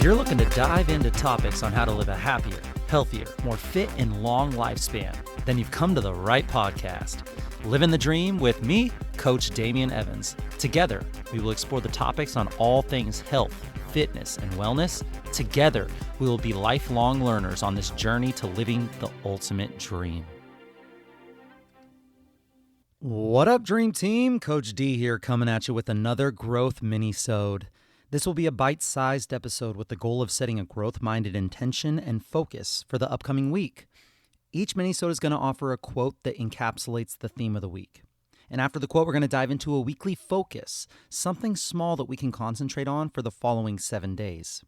you're looking to dive into topics on how to live a happier, healthier, more fit, and long lifespan, then you've come to the right podcast. Livin the Dream with me, Coach Damian Evans. Together, we will explore the topics on all things health, fitness, and wellness. Together, we will be lifelong learners on this journey to living the ultimate dream. What up, Dream Team? Coach D here, coming at you with another growth MINIsode. This will be a bite-sized episode with the goal of setting a growth-minded intention and focus for the upcoming week. Each MINIsode is going to offer a quote that encapsulates the theme of the week. And after the quote, we're going to dive into a weekly focus, something small that we can concentrate on for the following 7 days.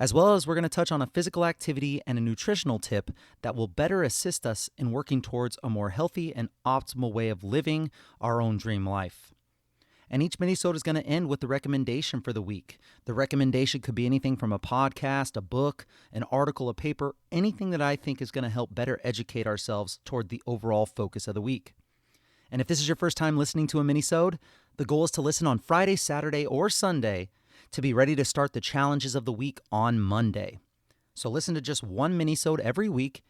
As well as we're going to touch on a physical activity and a nutritional tip that will better assist us in working towards a more healthy and optimal way of living our own dream life. And each MINIsode is going to end with the recommendation for the week. The recommendation could be anything from a podcast, a book, an article, a paper, anything that I think is going to help better educate ourselves toward the overall focus of the week. And if this is your first time listening to a MINIsode, the goal is to listen on Friday, Saturday, or Sunday to be ready to start the challenges of the week on Monday. So listen to just one MINIsode every week,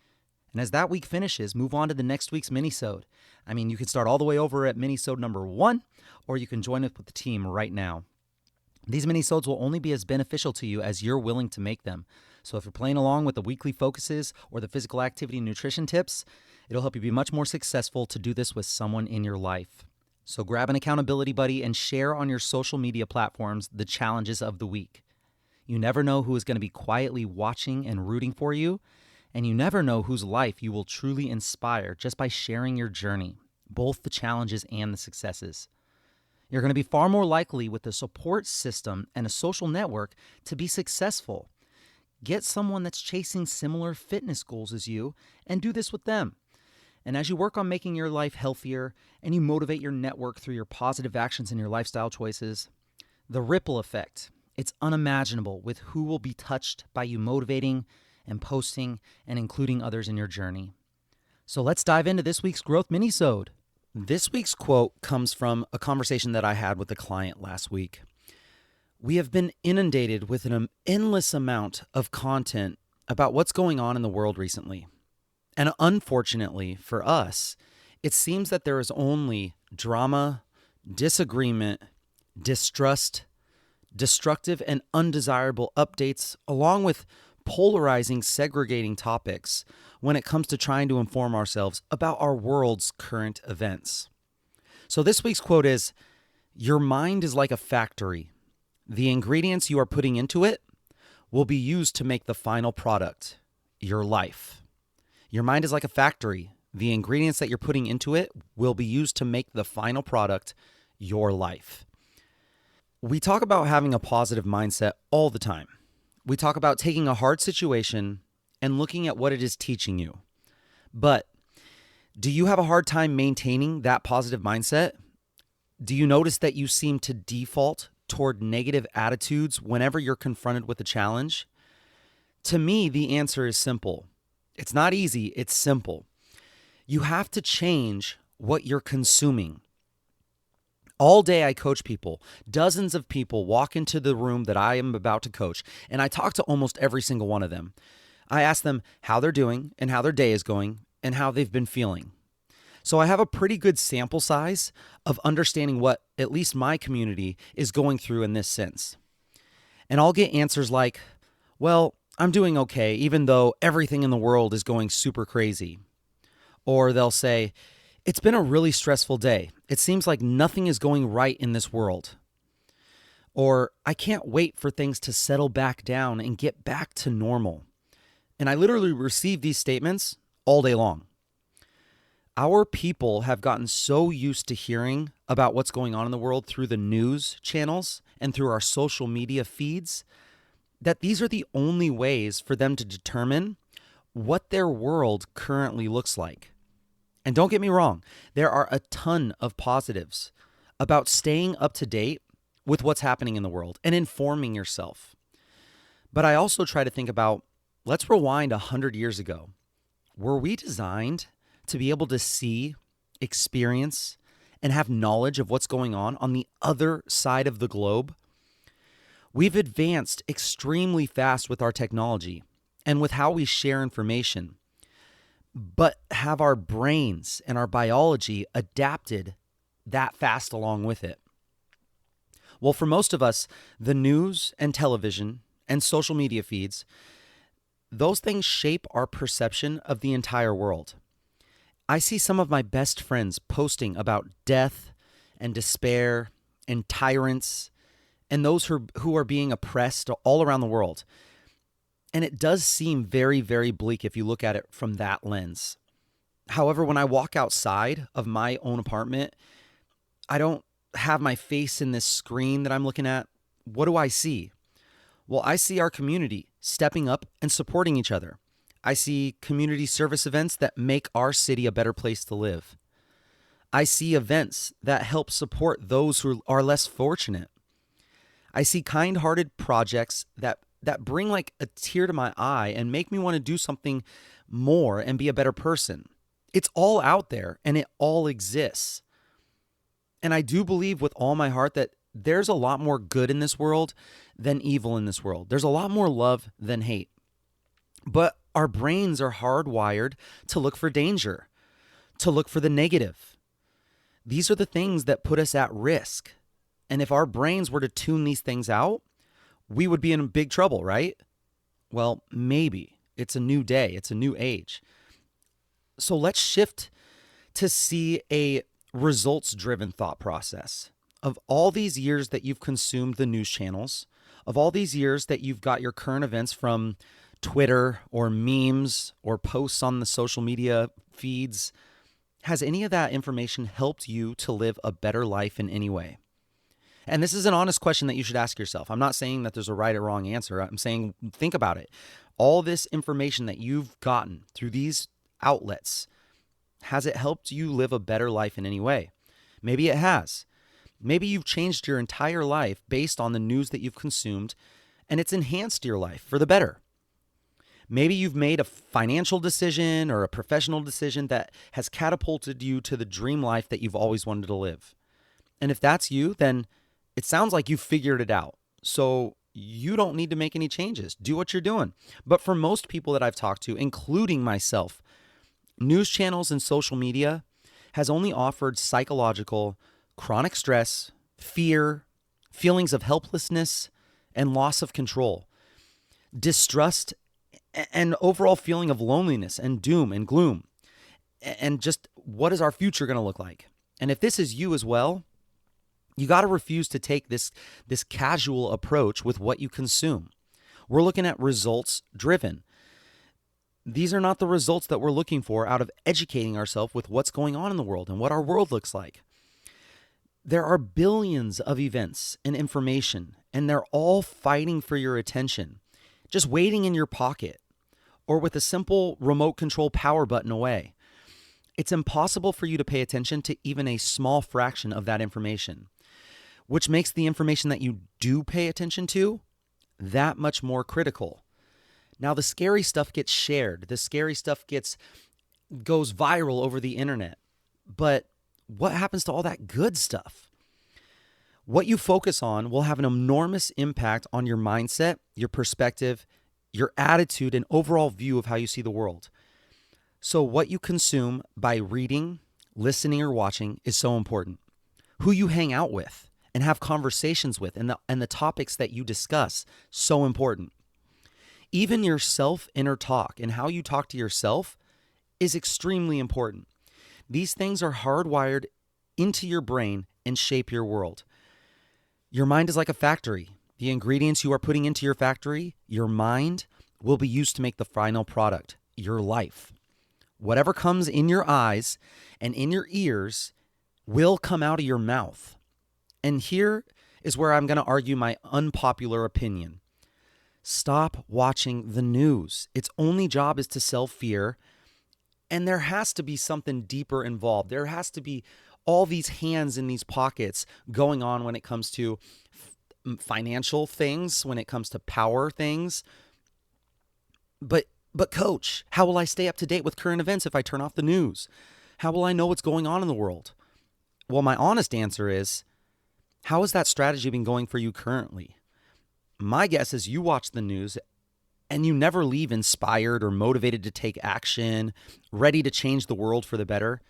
and as that week finishes, move on to the next week's MINIsode. I mean, you can start all the way over at MINIsode number 1, or you can join up with the team right now. These MINIsodes will only be as beneficial to you as you're willing to make them. So if you're playing along with the weekly focuses or the physical activity and nutrition tips, it'll help you be much more successful to do this with someone in your life. So grab an accountability buddy and share on your social media platforms the challenges of the week. You never know who is going to be quietly watching and rooting for you, and you never know whose life you will truly inspire just by sharing your journey, both the challenges and the successes. You're going to be far more likely with a support system and a social network to be successful. Get someone that's chasing similar fitness goals as you and do this with them. And as you work on making your life healthier and you motivate your network through your positive actions and your lifestyle choices, the ripple effect, it's unimaginable with who will be touched by you motivating and posting and including others in your journey. So let's dive into this week's Growth MINIsode. This week's quote comes from a conversation that I had with a client last week. We have been inundated with an endless amount of content about what's going on in the world recently. And unfortunately for us, it seems that there is only drama, disagreement, distrust, destructive and undesirable updates, along with polarizing, segregating topics when it comes to trying to inform ourselves about our world's current events. So this week's quote is, "Your mind is like a factory. The ingredients you are putting into it will be used to make the final product, your life." Your mind is like a factory. The ingredients that you're putting into it will be used to make the final product, your life. We talk about having a positive mindset all the time. We talk about taking a hard situation and looking at what it is teaching you. But do you have a hard time maintaining that positive mindset? Do you notice that you seem to default toward negative attitudes whenever you're confronted with a challenge? To me, the answer is simple. It's not easy, it's simple. You have to change what you're consuming. All day I coach people. Dozens of people walk into the room that I am about to coach, and I talk to almost every single one of them. I ask them how they're doing and how their day is going and how they've been feeling. So I have a pretty good sample size of understanding what at least my community is going through in this sense. And I'll get answers like, well, I'm doing okay, even though everything in the world is going super crazy. Or they'll say, it's been a really stressful day. It seems like nothing is going right in this world. Or I can't wait for things to settle back down and get back to normal. And I literally receive these statements all day long. Our people have gotten so used to hearing about what's going on in the world through the news channels and through our social media feeds that these are the only ways for them to determine what their world currently looks like. And don't get me wrong, there are a ton of positives about staying up to date with what's happening in the world and informing yourself. But I also try to think about, let's rewind 100 years ago. Were we designed to be able to see, experience, and have knowledge of what's going on the other side of the globe? We've advanced extremely fast with our technology and with how we share information, but have our brains and our biology adapted that fast along with it? Well, for most of us, the news and television and social media feeds, those things shape our perception of the entire world. I see some of my best friends posting about death and despair and tyrants and those who are being oppressed all around the world. And it does seem very, very bleak if you look at it from that lens. However, when I walk outside of my own apartment, I don't have my face in this screen that I'm looking at. What do I see? Well, I see our community stepping up and supporting each other. I see community service events that make our city a better place to live. I see events that help support those who are less fortunate. I see kind-hearted projects that bring like a tear to my eye and make me want to do something more and be a better person. It's all out there and it all exists. And I do believe with all my heart that there's a lot more good in this world than evil in this world. There's a lot more love than hate. But our brains are hardwired to look for danger, to look for the negative. These are the things that put us at risk. And if our brains were to tune these things out, we would be in big trouble, right? Well, maybe. It's a new day. It's a new age. So let's shift to see a results-driven thought process. Of all these years that you've consumed the news channels, of all these years that you've got your current events from Twitter or memes or posts on the social media feeds, has any of that information helped you to live a better life in any way? And this is an honest question that you should ask yourself. I'm not saying that there's a right or wrong answer. I'm saying think about it. All this information that you've gotten through these outlets, has it helped you live a better life in any way? Maybe it has. Maybe you've changed your entire life based on the news that you've consumed, and it's enhanced your life for the better. Maybe you've made a financial decision or a professional decision that has catapulted you to the dream life that you've always wanted to live. And if that's you, then it sounds like you've figured it out. So you don't need to make any changes. Do what you're doing. But for most people that I've talked to, including myself, news channels and social media has only offered psychological, chronic stress, fear, feelings of helplessness, and loss of control, distrust, and overall feeling of loneliness and doom and gloom, and just what is our future going to look like? And if this is you as well, you got to refuse to take this casual approach with what you consume. We're looking at results driven. These are not the results that we're looking for out of educating ourselves with what's going on in the world and what our world looks like. There are billions of events and information, and they're all fighting for your attention, just waiting in your pocket or with a simple remote control power button away. It's impossible for you to pay attention to even a small fraction of that information, which makes the information that you do pay attention to that much more critical. Now, the scary stuff gets shared. The scary stuff goes viral over the internet. But what happens to all that good stuff? What you focus on will have an enormous impact on your mindset, your perspective, your attitude, and overall view of how you see the world. So what you consume by reading, listening, or watching is so important. Who you hang out with and have conversations with and the topics that you discuss, so important. Even your self-inner talk and how you talk to yourself is extremely important. These things are hardwired into your brain and shape your world. Your mind is like a factory. The ingredients you are putting into your factory, your mind, will be used to make the final product, your life. Whatever comes in your eyes and in your ears will come out of your mouth. And here is where I'm going to argue my unpopular opinion. Stop watching the news. Its only job is to sell fear, and there has to be something deeper involved. There has to be all these hands in these pockets going on when it comes to financial things, when it comes to power things. But coach, how will I stay up to date with current events if I turn off the news? How will I know what's going on in the world? Well, my honest answer is, how has that strategy been going for you currently? My guess is you watch the news and you never leave inspired or motivated to take action, ready to change the world for the better.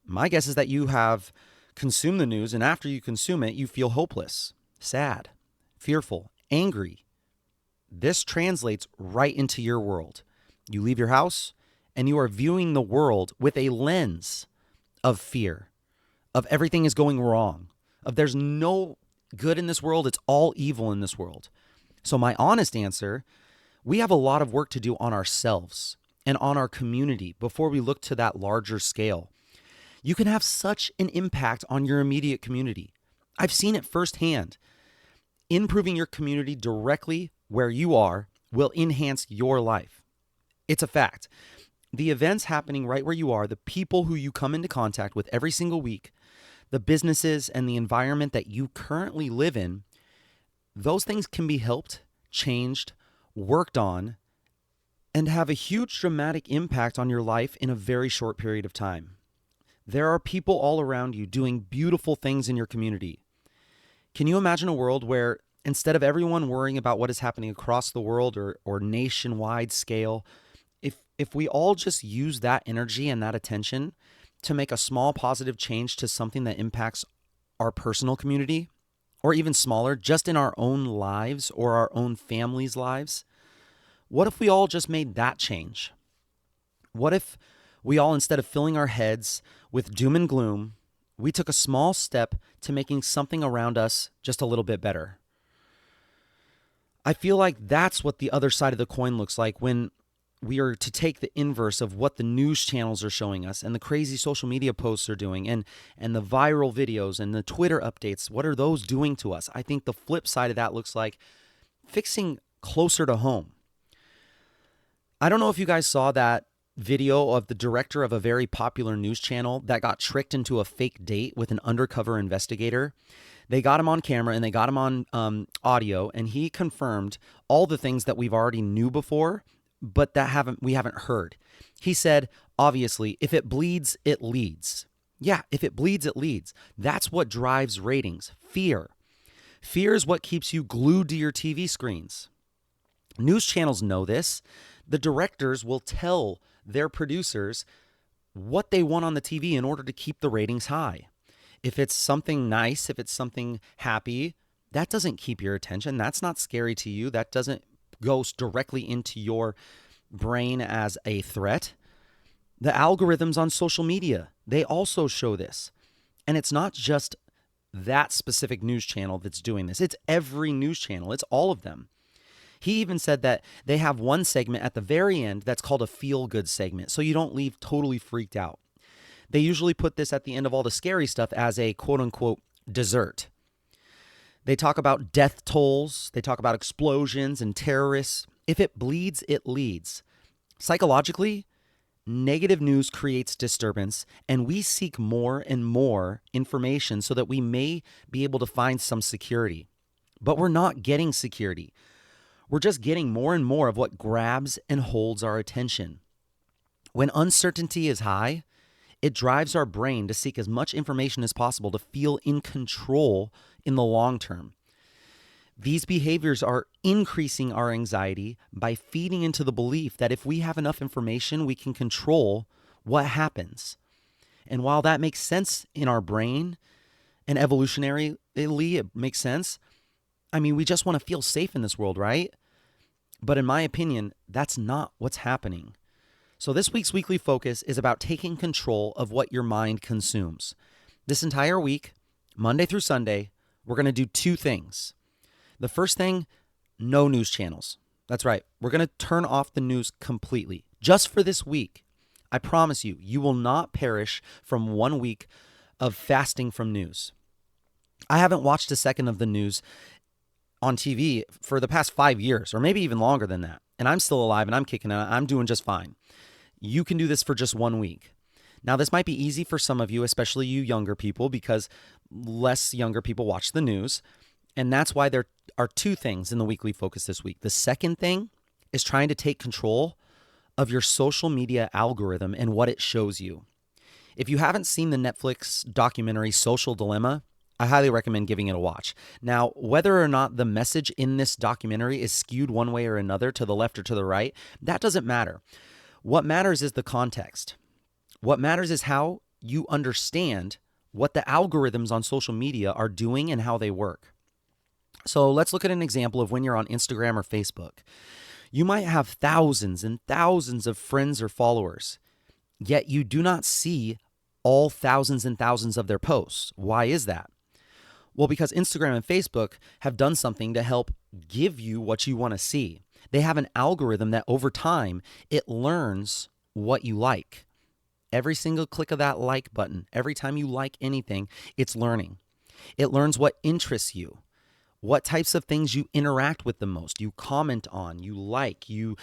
My guess is that you have consumed the news, and after you consume it, you feel hopeless, sad, fearful, angry. This translates right into your world. You leave your house and you are viewing the world with a lens of fear, of everything is going wrong, of there's no good in this world, it's all evil in this world. So my honest answer, we have a lot of work to do on ourselves and on our community before we look to that larger scale. You can have such an impact on your immediate community. I've seen it firsthand. Improving your community directly where you are will enhance your life. It's a fact. The events happening right where you are, the people who you come into contact with every single week, the businesses and the environment that you currently live in, those things can be helped, changed, worked on, and have a huge dramatic impact on your life in a very short period of time. There are people all around you doing beautiful things in your community. Can you imagine a world where instead of everyone worrying about what is happening across the world or nationwide scale, if we all just use that energy and that attention to make a small positive change to something that impacts our personal community, or even smaller, just in our own lives or our own families' lives, what if we all just made that change? What if we all, instead of filling our heads with doom and gloom, we took a small step to making something around us just a little bit better? I feel like that's what the other side of the coin looks like when we are to take the inverse of what the news channels are showing us and the crazy social media posts are doing and the viral videos and the Twitter updates. What are those doing to us? I think the flip side of that looks like fixing closer to home. I don't know if you guys saw that video of the director of a very popular news channel that got tricked into a fake date with an undercover investigator. They got him on camera and they got him on audio, and he confirmed all the things that we've already knew before, but that we haven't heard. He said, obviously, if it bleeds, it leads. Yeah, if it bleeds, it leads. That's what drives ratings. Fear. Fear is what keeps you glued to your TV screens. News channels know this. The directors will tell their producers what they want on the TV in order to keep the ratings high. If it's something nice, if it's something happy, that doesn't keep your attention. That's not scary to you. That doesn't go directly into your brain as a threat. The algorithms on social media, they also show this. And it's not just that specific news channel that's doing this. It's every news channel. It's all of them. He even said that they have one segment at the very end that's called a feel-good segment, so you don't leave totally freaked out. They usually put this at the end of all the scary stuff as a quote-unquote dessert. They talk about death tolls. They talk about explosions and terrorists. If it bleeds, it leads. Psychologically, negative news creates disturbance, and we seek more and more information so that we may be able to find some security. But we're not getting security. We're just getting more and more of what grabs and holds our attention. When uncertainty is high, it drives our brain to seek as much information as possible to feel in control in the long term. These behaviors are increasing our anxiety by feeding into the belief that if we have enough information, we can control what happens. And while that makes sense in our brain and evolutionarily it makes sense, I mean, we just want to feel safe in this world, right? But in my opinion, that's not what's happening. So this week's Weekly Focus is about taking control of what your mind consumes. This entire week, Monday through Sunday, we're going to do two things. The first thing, no news channels. That's right. We're going to turn off the news completely. Just for this week. I promise you, you will not perish from 1 week of fasting from news. I haven't watched a second of the news on TV for the past 5 years, or maybe even longer than that. And I'm still alive and I'm kicking it. I'm doing just fine. You can do this for just 1 week. Now, this might be easy for some of you, especially you younger people, because less younger people watch the news. And that's why there are two things in the Weekly Focus this week. The second thing is trying to take control of your social media algorithm and what it shows you. If you haven't seen the Netflix documentary Social Dilemma, I highly recommend giving it a watch. Now, whether or not the message in this documentary is skewed one way or another, to the left or to the right, that doesn't matter. What matters is the context. What matters is how you understand what the algorithms on social media are doing and how they work. So let's look at an example of when you're on Instagram or Facebook. You might have thousands and thousands of friends or followers, yet you do not see all thousands and thousands of their posts. Why is that? Well, because Instagram and Facebook have done something to help give you what you want to see. They have an algorithm that over time, it learns what you like. Every single click of that like button, every time you like anything, it's learning. It learns what interests you, what types of things you interact with the most, you comment on, you like, you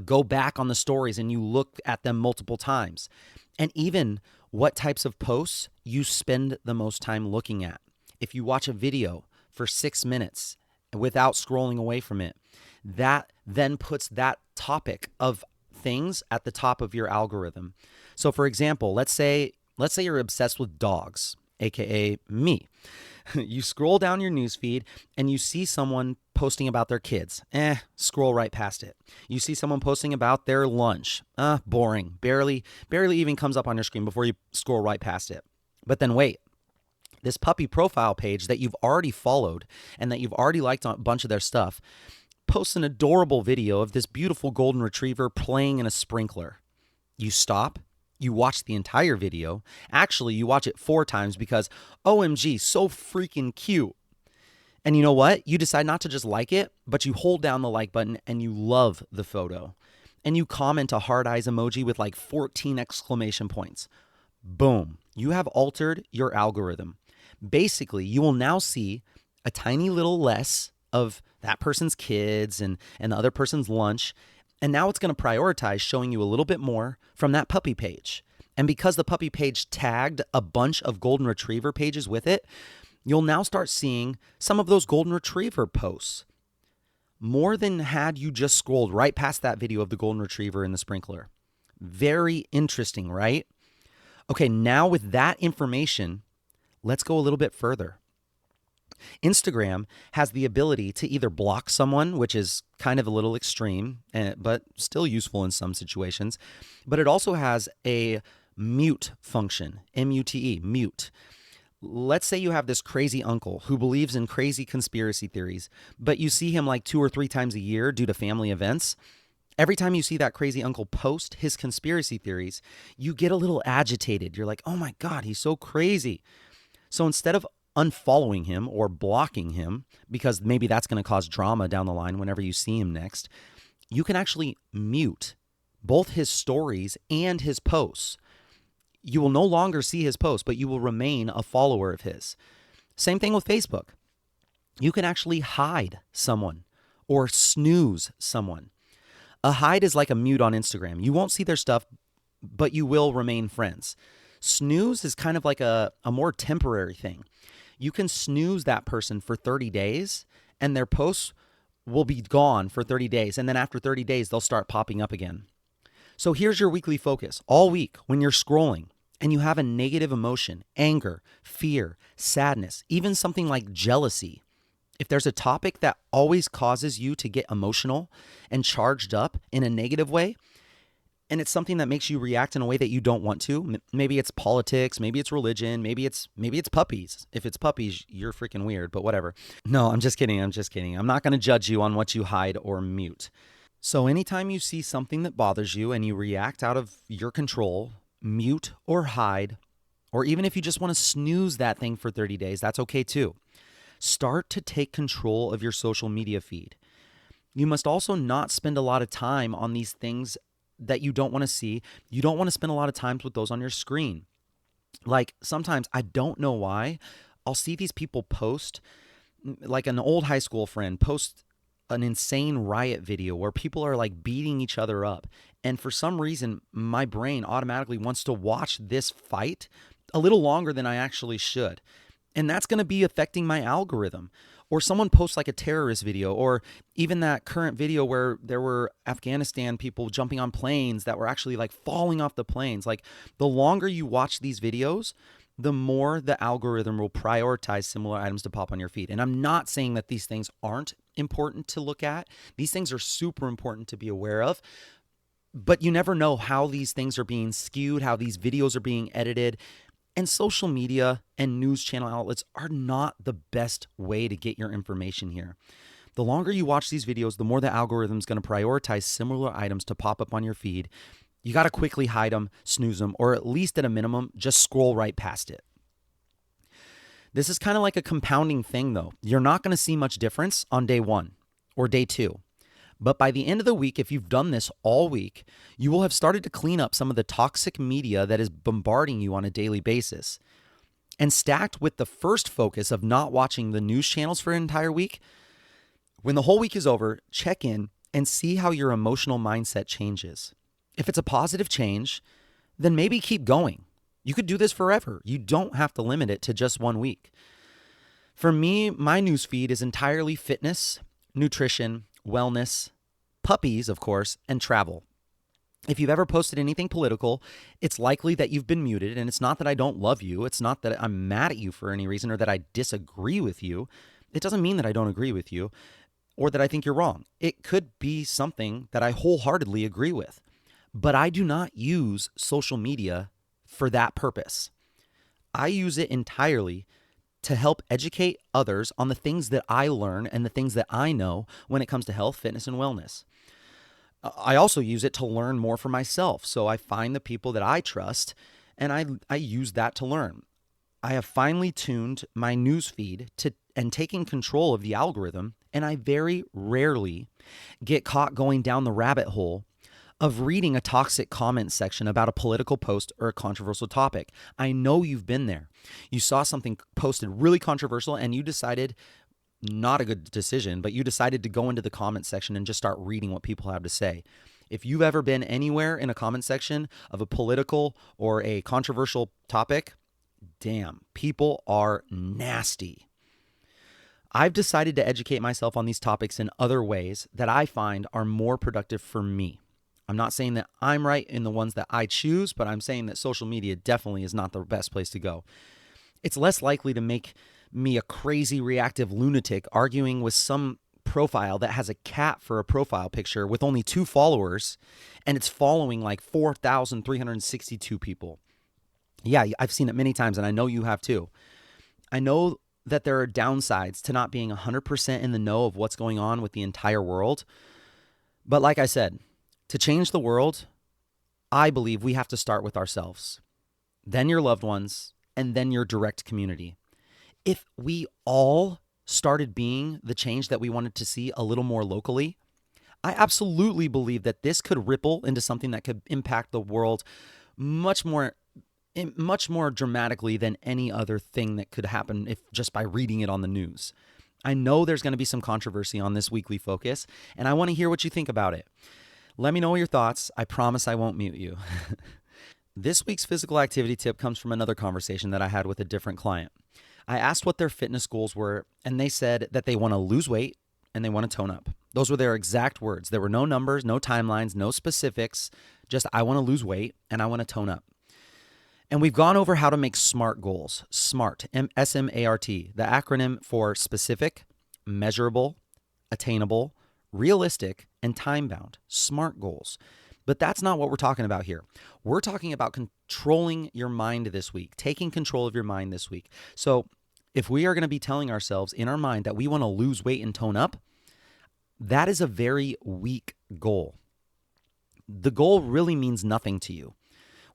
go back on the stories and you look at them multiple times. And even what types of posts you spend the most time looking at. If you watch a video for 6 minutes without scrolling away from it, that then puts that topic of things at the top of your algorithm. So for example, let's say you're obsessed with dogs, aka me. You scroll down your newsfeed and you see someone posting about their kids. Scroll right past it. You see someone posting about their lunch. Boring. Barely even comes up on your screen before you scroll right past it. But then wait. This puppy profile page that you've already followed and that you've already liked a bunch of their stuff posts an adorable video of this beautiful golden retriever playing in a sprinkler. You stop, you watch the entire video. Actually, you watch it 4 times because OMG, so freaking cute. And you know what? You decide not to just like it, but you hold down the like button and you love the photo. And you comment a heart eyes emoji with like 14 exclamation points. Boom. You have altered your algorithm. Basically, you will now see a tiny little less of that person's kids and the other person's lunch. And now it's going to prioritize showing you a little bit more from that puppy page. And because the puppy page tagged a bunch of golden retriever pages with it, you'll now start seeing some of those golden retriever posts. More than had you just scrolled right past that video of the golden retriever and the sprinkler. Very interesting, right? Okay, now with that information, let's go a little bit further. Instagram has the ability to either block someone, which is kind of a little extreme, but still useful in some situations. But it also has a mute function, M-U-T-E, mute. Let's say you have this crazy uncle who believes in crazy conspiracy theories, but you see him like 2 or 3 times a year due to family events. Every time you see that crazy uncle post his conspiracy theories, you get a little agitated. You're like, oh my God, he's so crazy. So instead of unfollowing him or blocking him, because maybe that's going to cause drama down the line whenever you see him next, you can actually mute both his stories and his posts. You will no longer see his posts, but you will remain a follower of his. Same thing with Facebook. You can actually hide someone or snooze someone. A hide is like a mute on Instagram. You won't see their stuff, but you will remain friends. Snooze is kind of like a more temporary thing. You can snooze that person for 30 days and their posts will be gone for 30 days. And then after 30 days, they'll start popping up again. So here's your weekly focus. All week when you're scrolling and you have a negative emotion, anger, fear, sadness, even something like jealousy, if there's a topic that always causes you to get emotional and charged up in a negative way, and it's something that makes you react in a way that you don't want to, maybe it's politics, maybe it's religion, maybe it's puppies. If it's puppies, you're freaking weird, but whatever. No, I'm just kidding. I'm not going to judge you on what you hide or mute. So anytime you see something that bothers you and you react out of your control, mute or hide, or even if you just want to snooze that thing for 30 days, that's okay too. Start to take control of your social media feed. You must also not spend a lot of time on these things that you don't want to see. You don't want to spend a lot of time with those on your screen. Like sometimes, I don't know why, I'll see these people post, like an old high school friend post an insane riot video where people are like beating each other up. And for some reason, my brain automatically wants to watch this fight a little longer than I actually should. And that's going to be affecting my algorithm. Or someone posts like a terrorist video, or even that current video where there were Afghanistan people jumping on planes that were actually like falling off the planes. Like the longer you watch these videos, the more the algorithm will prioritize similar items to pop on your feed. And I'm not saying that these things aren't important to look at. These things are super important to be aware of. But you never know how these things are being skewed, how these videos are being edited. And social media and news channel outlets are not the best way to get your information here. The longer you watch these videos, the more the algorithm's going to prioritize similar items to pop up on your feed. You got to quickly hide them, snooze them, or at least at a minimum, just scroll right past it. This is kind of like a compounding thing, though. You're not going to see much difference on day 1 or day 2. But by the end of the week, if you've done this all week, you will have started to clean up some of the toxic media that is bombarding you on a daily basis. And stacked with the first focus of not watching the news channels for an entire week, when the whole week is over, check in and see how your emotional mindset changes. If it's a positive change, then maybe keep going. You could do this forever. You don't have to limit it to just 1 week. For me, my news feed is entirely fitness, nutrition, wellness, puppies, of course, and travel. If you've ever posted anything political, it's likely that you've been muted, and it's not that I don't love you. It's not that I'm mad at you for any reason or that I disagree with you. It doesn't mean that I don't agree with you or that I think you're wrong. It could be something that I wholeheartedly agree with, but I do not use social media for that purpose. I use it entirely to help educate others on the things that I learn and the things that I know when it comes to health, fitness, and wellness. I also use it to learn more for myself. So I find the people that I trust and I use that to learn. I have finely tuned my news feed and taking control of the algorithm, and I very rarely get caught going down the rabbit hole of reading a toxic comment section about a political post or a controversial topic. I know you've been there. You saw something posted really controversial and you decided, not a good decision, but you decided to go into the comment section and just start reading what people have to say. If you've ever been anywhere in a comment section of a political or a controversial topic, damn, people are nasty. I've decided to educate myself on these topics in other ways that I find are more productive for me. I'm not saying that I'm right in the ones that I choose, but I'm saying that social media definitely is not the best place to go. It's less likely to make me a crazy reactive lunatic arguing with some profile that has a cat for a profile picture with only 2 followers and it's following like 4,362 people. Yeah, I've seen it many times and I know you have too. I know that there are downsides to not being 100% in the know of what's going on with the entire world. But like I said, to change the world, I believe we have to start with ourselves, then your loved ones, and then your direct community. If we all started being the change that we wanted to see a little more locally, I absolutely believe that this could ripple into something that could impact the world much more dramatically than any other thing that could happen if just by reading it on the news. I know there's going to be some controversy on this weekly focus, and I want to hear what you think about it. Let me know your thoughts. I promise I won't mute you. This week's physical activity tip comes from another conversation that I had with a different client. I asked what their fitness goals were, and they said that they want to lose weight and they want to tone up. Those were their exact words. There were no numbers, no timelines, no specifics, just I want to lose weight and I want to tone up. And we've gone over how to make SMART goals. SMART, S-M-A-R-T, the acronym for specific, measurable, attainable, realistic, and time-bound. SMART goals. But that's not what we're talking about here. We're talking about controlling your mind this week, taking control of your mind this week. So if we are going to be telling ourselves in our mind that we want to lose weight and tone up, that is a very weak goal. The goal really means nothing to you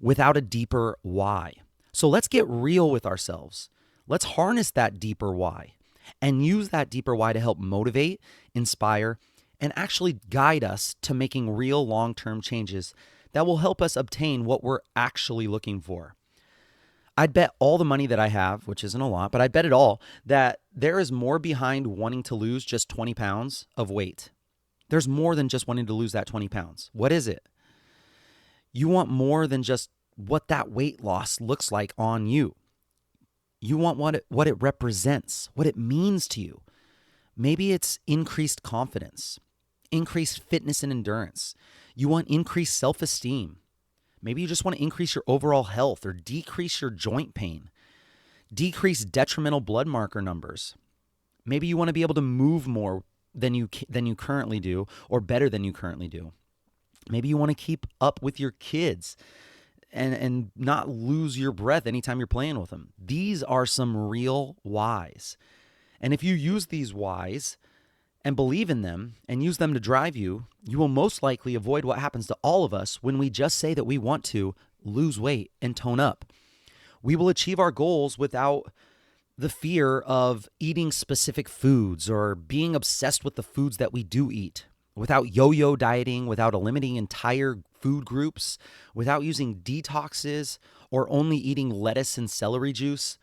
without a deeper why. So let's get real with ourselves. Let's harness that deeper why and use that deeper why to help motivate, inspire, and actually guide us to making real long-term changes that will help us obtain what we're actually looking for. I'd bet all the money that I have, which isn't a lot, but I'd bet it all, that there is more behind wanting to lose just 20 pounds of weight. There's more than just wanting to lose that 20 pounds. What is it? You want more than just what that weight loss looks like on you. You want what it represents, what it means to you. Maybe it's increased confidence, increased fitness and endurance. You want increased self-esteem. Maybe you just want to increase your overall health or decrease your joint pain. Decrease detrimental blood marker numbers. Maybe you want to be able to move more than you currently do, or better than you currently do. Maybe you want to keep up with your kids and not lose your breath anytime you're playing with them. These are some real whys. And if you use these whys and believe in them and use them to drive you, you will most likely avoid what happens to all of us when we just say that we want to lose weight and tone up. We will achieve our goals without the fear of eating specific foods or being obsessed with the foods that we do eat, without yo-yo dieting, without eliminating entire food groups, without using detoxes or only eating lettuce and celery juice.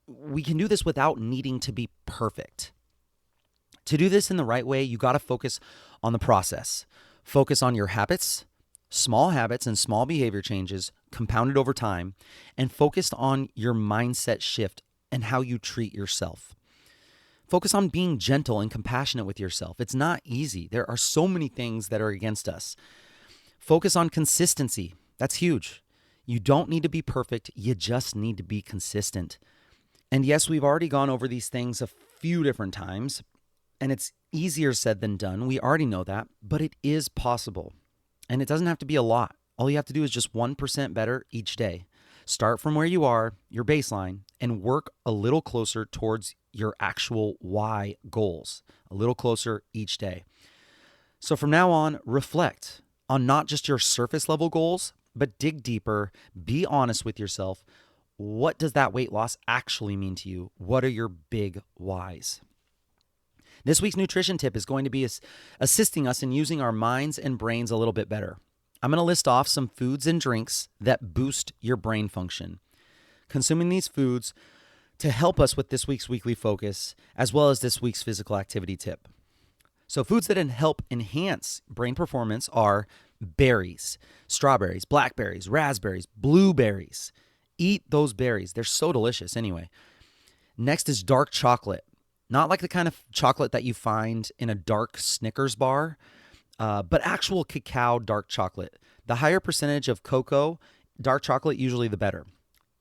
We can do this without needing to be perfect. To do this in the right way, you got to focus on the process. Focus on your habits, small habits and small behavior changes compounded over time, and focused on your mindset shift and how you treat yourself. Focus on being gentle and compassionate with yourself. It's not easy. There are so many things that are against us. Focus on consistency. That's huge. You don't need to be perfect. You just need to be consistent. And yes, we've already gone over these things a few different times, and it's easier said than done. We already know that, but it is possible. And it doesn't have to be a lot. All you have to do is just 1% better each day. Start from where you are, your baseline, and work a little closer towards your actual why goals, a little closer each day. So from now on, reflect on not just your surface level goals, but dig deeper, be honest with yourself. What does that weight loss actually mean to you? What are your big whys? This week's nutrition tip is going to be assisting us in using our minds and brains a little bit better. I'm going to list off some foods and drinks that boost your brain function. Consuming these foods to help us with this week's weekly focus, as well as this week's physical activity tip. So foods that help enhance brain performance are berries, strawberries, blackberries, raspberries, blueberries. Eat those berries. They're so delicious anyway. Next is dark chocolate. Not like the kind of chocolate that you find in a dark Snickers bar, but actual cacao dark chocolate. The higher percentage of cocoa, dark chocolate, usually the better.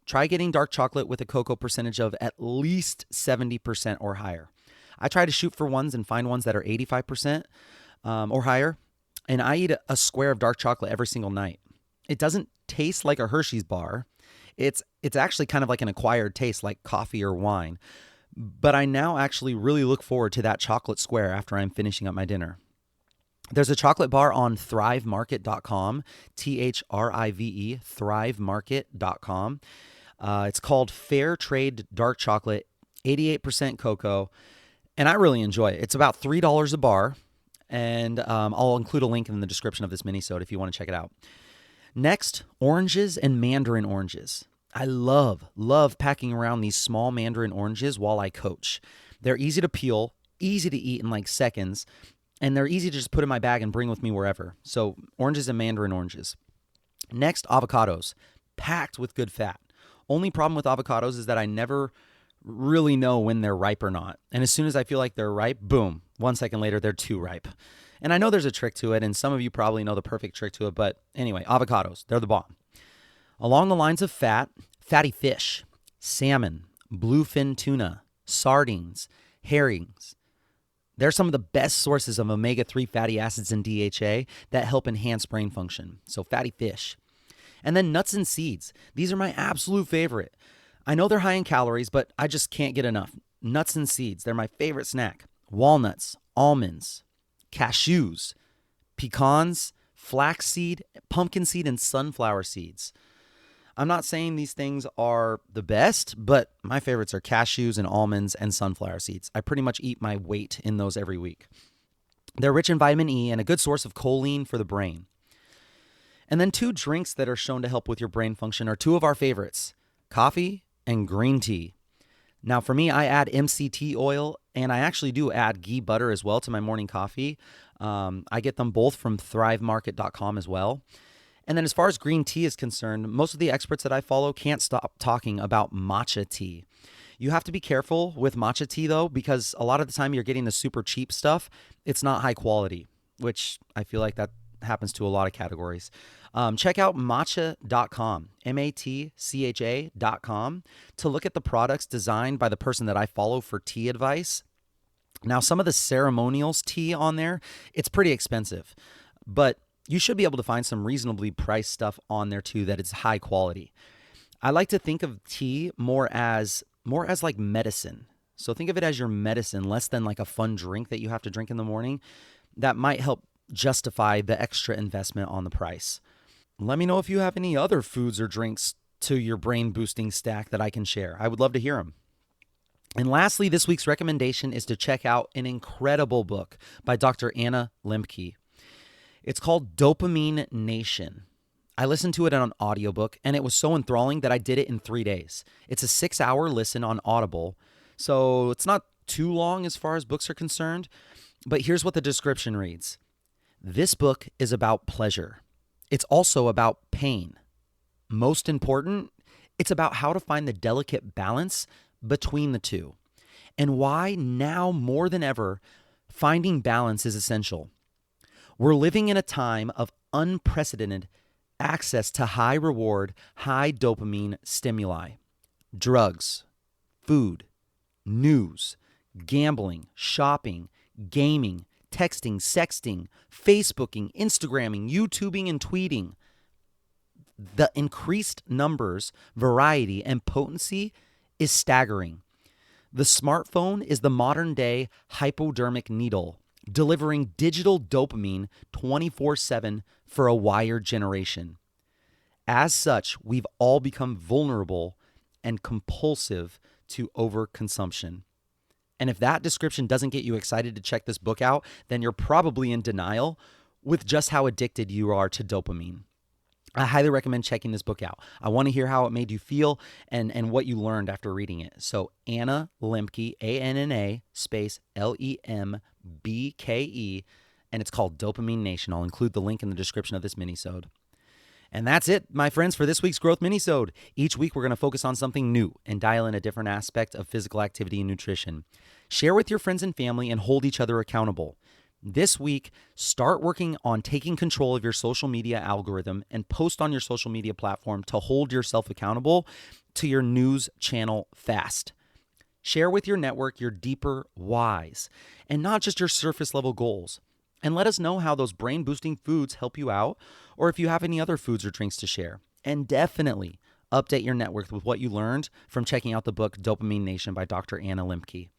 Try getting dark chocolate with a cocoa percentage of at least 70% or higher. I try to shoot for ones and find ones that are 85% or higher, and I eat a square of dark chocolate every single night. It doesn't taste like a Hershey's bar. It's actually kind of like an acquired taste, like coffee or wine. But I now actually really look forward to that chocolate square after I'm finishing up my dinner. There's a chocolate bar on thrivemarket.com, THRIVE, thrivemarket.com. It's called Fair Trade Dark Chocolate, 88% cocoa, and I really enjoy it. It's about $3 a bar, and I'll include a link in the description of this minisode if you want to check it out. Next, oranges and mandarin oranges. I love packing around these small mandarin oranges while I coach. They're easy to peel, easy to eat in like seconds, and they're easy to just put in my bag and bring with me wherever. So oranges and mandarin oranges. Next, avocados, packed with good fat. Only problem with avocados is that I never really know when they're ripe or not. And as soon as I feel like they're ripe, boom, 1 second later, they're too ripe. And I know there's a trick to it, and some of you probably know the perfect trick to it, but anyway, avocados, they're the bomb. Along the lines of fat, fatty fish, salmon, bluefin tuna, sardines, herrings. They're some of the best sources of omega-3 fatty acids and DHA that help enhance brain function. So fatty fish. And then nuts and seeds. These are my absolute favorite. I know they're high in calories, but I just can't get enough. Nuts and seeds, they're my favorite snack. Walnuts, almonds, cashews, pecans, flaxseed, pumpkin seed, and sunflower seeds. I'm not saying these things are the best, but my favorites are cashews and almonds and sunflower seeds. I pretty much eat my weight in those every week. They're rich in vitamin E and a good source of choline for the brain. And then two drinks that are shown to help with your brain function are two of our favorites, coffee and green tea. Now for me, I add MCT oil, and I actually do add ghee butter as well to my morning coffee. I get them both from thrivemarket.com as well. And then as far as green tea is concerned, most of the experts that I follow can't stop talking about matcha tea. You have to be careful with matcha tea, though, because a lot of the time you're getting the super cheap stuff. It's not high quality, which I feel like happens to a lot of categories. Check out matcha.com, matcha.com, to look at the products designed by the person that I follow for tea advice. Now, some of the ceremonials tea on there, it's pretty expensive, but you should be able to find some reasonably priced stuff on there too that is high quality. I like to think of tea more as like medicine. So think of it as your medicine, less than like a fun drink that you have to drink in the morning. That might help justify the extra investment on the price. Let me know if you have any other foods or drinks to your brain boosting stack that I can share. I would love to hear them. And lastly, this week's recommendation is to check out an incredible book by Dr. Anna Lembke. It's called Dopamine Nation. I listened to it on an audiobook, and it was so enthralling that I did it in 3 days. It's a 6-hour listen on Audible, so it's not too long as far as books are concerned. But here's what the description reads. This book is about pleasure. It's also about pain. Most important, it's about how to find the delicate balance between the two, and why now more than ever, finding balance is essential. We're living in a time of unprecedented access to high reward, high dopamine stimuli, drugs, food, news, gambling, shopping, gaming, texting, sexting, Facebooking, Instagramming, YouTubing, and tweeting. The increased numbers, variety, and potency is staggering. The smartphone is the modern day hypodermic needle, delivering digital dopamine 24/7 for a wired generation. As such, we've all become vulnerable and compulsive to overconsumption. And if that description doesn't get you excited to check this book out, then you're probably in denial with just how addicted you are to dopamine. I highly recommend checking this book out. I want to hear how it made you feel and what you learned after reading it. So Anna Lembke, ANNA space LEMBKE, and it's called Dopamine Nation. I'll include the link in the description of this minisode. And that's it, my friends, for this week's Growth Minisode. Each week, we're going to focus on something new and dial in a different aspect of physical activity and nutrition. Share with your friends and family and hold each other accountable. This week, start working on taking control of your social media algorithm and post on your social media platform to hold yourself accountable to your news channel fast. Share with your network your deeper whys and not just your surface level goals. And let us know how those brain boosting foods help you out, or if you have any other foods or drinks to share. And definitely update your network with what you learned from checking out the book Dopamine Nation by Dr. Anna Lembke.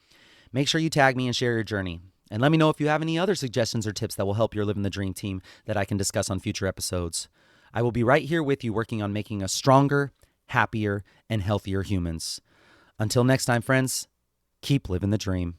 Make sure you tag me and share your journey. And let me know if you have any other suggestions or tips that will help your Livin the Dream team that I can discuss on future episodes. I will be right here with you working on making us stronger, happier, and healthier humans. Until next time, friends, keep living the dream.